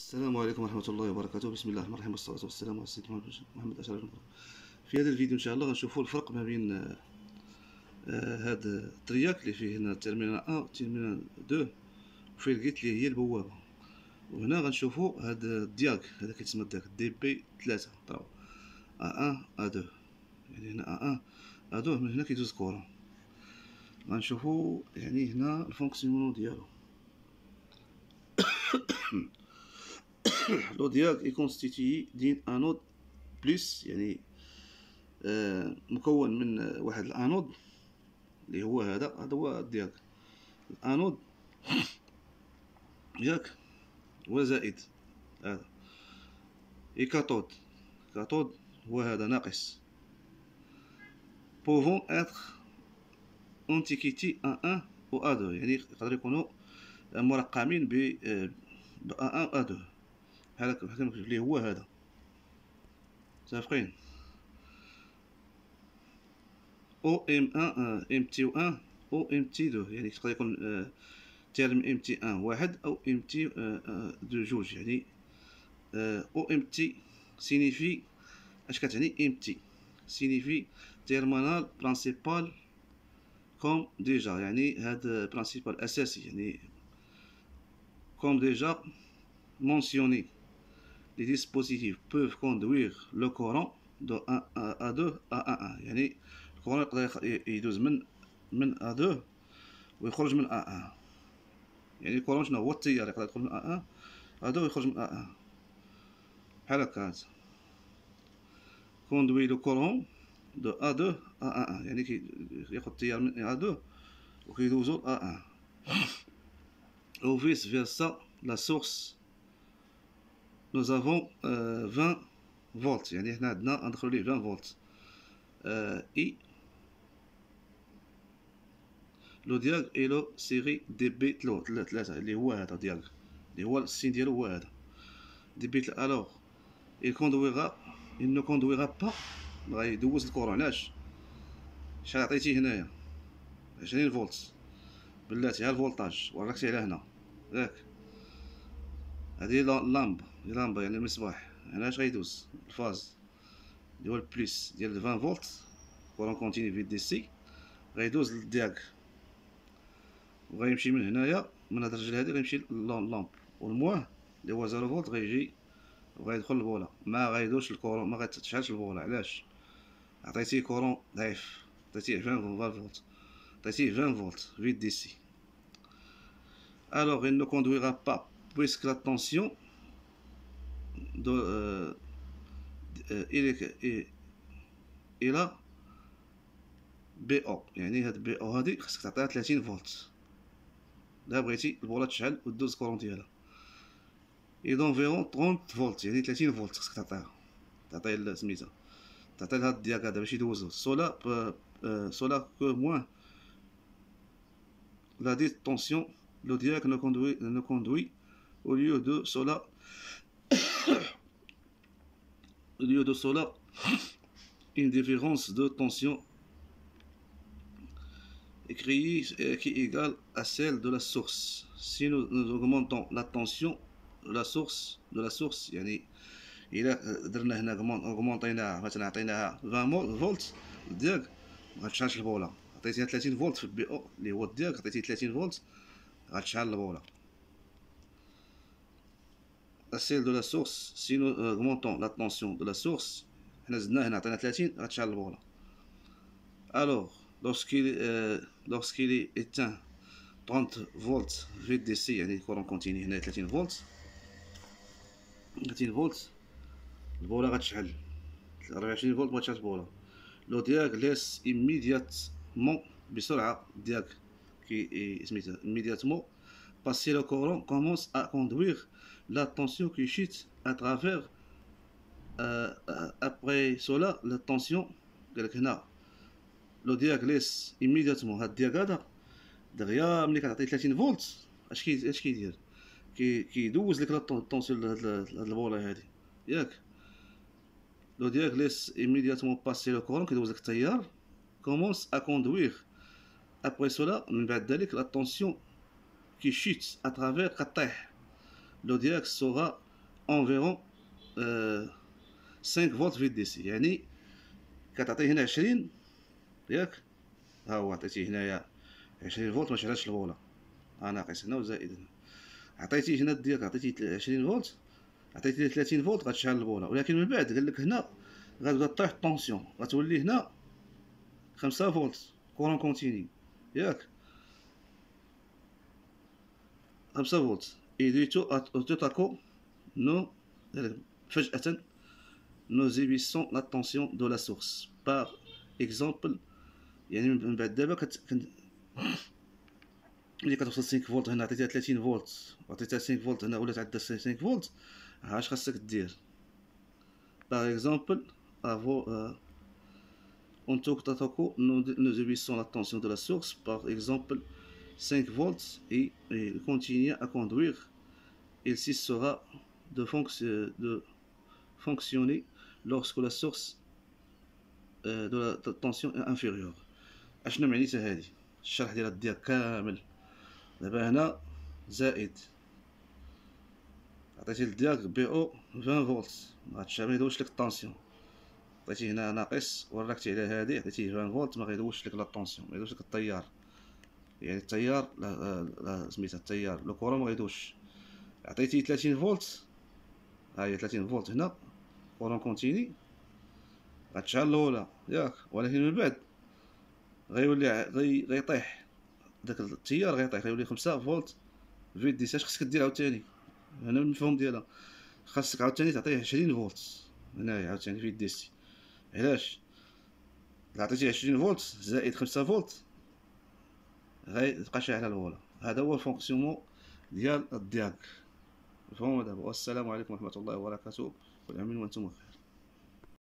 السلام عليكم ورحمة الله وبركاته. بسم الله الرحمن الرحيم، والصلاة والسلام على سيدنا محمد أشرف المرسلين. في هذا الفيديو إن شاء الله غنشوفوا الفرق ما بين هذا الترياك اللي فيه هنا تيرمينال 1 و تيرمينال 2 وفيه الكيت اللي هي البوابة، وهنا غنشوفوا هذا الدياك هذا كيتسمى الدياك دي بي 3 طراو A1 A2، يعني هنا A1 A2 من هنا كيدوز كورون. غنشوفوا يعني هنا الفونكسيونمون ديالو. لو دياك يكونستيتيي دين انود بلس، يعني مكون من واحد الانود اللي هو هذا هو الدياك الانود ياك، وزائد هذا اي كاثود هو هذا ناقص. بوفون اتر اونتيكيتي A1 و A2، يعني يقدر يكونوا مرقمين ب A1 و A2 بحال هكا اللي هو هذا. متفقين؟ او ام 1 ام تي 1 او ام تي 2، يعني يقدر يكون تيرم ام تي 1 واحد او ام تي 2 جوج. يعني او ام تي سينيفي اش كتعني؟ ام تي سينيفي تيرمينال برينسيبال كوم ديجا، يعني هذا برينسيبال اساسي، يعني كوم ديجا mentionné. Les dispositifs peuvent conduire le courant de A2 à A1، يعني الكورون يقدر يدوز من A2 ويخرج من A1. يعني الكورون شنو هو؟ التيار يقدر يدخل من A1 A2 ويخرج من A1 بحال هكا. conduit le courant de A2 à A1، يعني كياخد التيار من A2 وكيدوزو A1. ou vice versa la source nous avons 20 فولت، يعني هنا عندنا ندخلو ليه 20 فولت. اي لو ديال اي لو سيري دي بي 3 اللي هو هذا ديال اللي هو السين ديالو هو هذا دي بي 3. الوغ il ne conduira pas، غيدوز الكورون. علاش؟ شحال عطيتي هنايا 20 فولت بلاتي، ها الفولتاج وركتي على هنا ياك، هذه لامبا يعني المصباح. هنا اش غيدوز؟ الفاز اللي هو البليس ديال 20 فولت كورون كونتيني في دي سي، غيدوز للدياك وغيمشي من هنايا من هاد الرجل هادي غيمشي للامب، والمواه اللي هو 0 فولت غيجي وغيدخل البوله. ما غيدوش الكورون، ما غتشعلش البوله. علاش؟ عطيتيه كورون ضعيف، عطيتيه 20 فولت، عطيتيه 20 فولت في دي سي. alors il ne conduira pas puisque la tension de الى بي او، يعني هاد بي او هادي خاصك تعطيها 30 فولت. لا بغيتي البوله تشعل ودوز كورون ديالها اي دونفيرون 30 فولت، يعني 30 فولت خاصك تعطي سميتها، تعطي لها الدياك هذا باش يدوزو. cela que moins la dite tension le diac ne conduit au lieu de cela une différence de tension qui est égale à celle de la source. Si nous augmentons la tension de la source يعني إلا درنا هنا أوغمونطيناها، مثلا عطيناها 20 فولت دياك مغتشعلش البوله. عطيتيها 30 فولت في البي او اللي هو دياك، عطيتيه 30 فولت غتشعل البوله. à celle de la source si nous augmentons la tension de la source، حنا زدنا هنا عطينا 30 غتشعل البوله. alors lorsqu'il est éteint 30 فولت في دي سي، يعني كورون كونتيني هنا 30 فولت البوله غتشعل 24 فولت بغات تشعل البوله. لو دياك ليس immédiatement بسرعه دياك كي سميتها immédiatement passer le courant commence à conduire la tension qui chute à travers après cela la tension قالك هنا لو دياك ليس immédiatement. هاد الدياك هذا دغيا ملي كتعطي 30 فولت اش كيدير؟ كيدوز لك الطونسيون لهاد البوله هادي ياك. لو دياك ليس immédiatement passer le courant كيدوز لك التيار commence à conduire après cela من بعد ذلك la tension qui chute à travers كطيح. لو دياك sera انفيرون 5 فولت في دي سي، يعني كتعطيه هنا 20 ياك، ها هو عطيتيه هنايا 20 فولت ما شعلاتش البوله، ها ناقص هنا وزائد هنا. عطيتيه هنا ديالك عطيتيه 20 فولت، عطيتيه 30 فولت غتشعل البوله، ولكن من بعد قال لك هنا غتبدا طيح الطونسيون، غتولي هنا 5 فولت كورون كونتيني ياك، 5 فولت. اي tout à coup nous فجأة nous émissons la tension de la source par exemple. يعني من بعد دابا ملي كتوصل 5 فولت هنا عطيتها 30 فولت وعطيتها 5 فولت هنا ولات عندها 5 فولت، اش خاصك دير؟ باغ اكزومبل en tout cas nous émissons la tension de la source par exemple 5 volts et continue à conduire, il cessera de fonctionner lorsque la source de la tension est inférieure. اشنو معنيتها هذه؟ الشرح ديالها ديال كامل. دابا هنا زائد عطيتي لديالك بي او 20 فولت، ما غيدوش لك الطونسيون. عطيتي هنا ناقص وركتي على هادي عطيتيه 20 فولت، ما غيدوش لك لا طونسيون، ما يدوش لك التيار، يعني التيار لا سميتها التيار لو كورون ما غيدوش. عطيتيه 30 فولت، ها هي 30 فولت هنا كورون كونتيني غتشعل الاولى ياك، ولكن من بعد غيولي غيطيح داك التيار، غيولي 5 فولت في دي سي. اش خصك دير عاوتاني؟ هنا المفهوم ديالها خاصك عاوتاني تعطيه 20 فولت هنايا عاوتاني في دي سي. علاش؟ عطيتيه 20 فولت زائد 5 فولت غيبقى شاعل الاولى. هذا هو الفونكسيونمون ديال الدياك. مفهوم دابا؟ والسلام عليكم ورحمه الله وبركاته، كل عام وانتم بخير.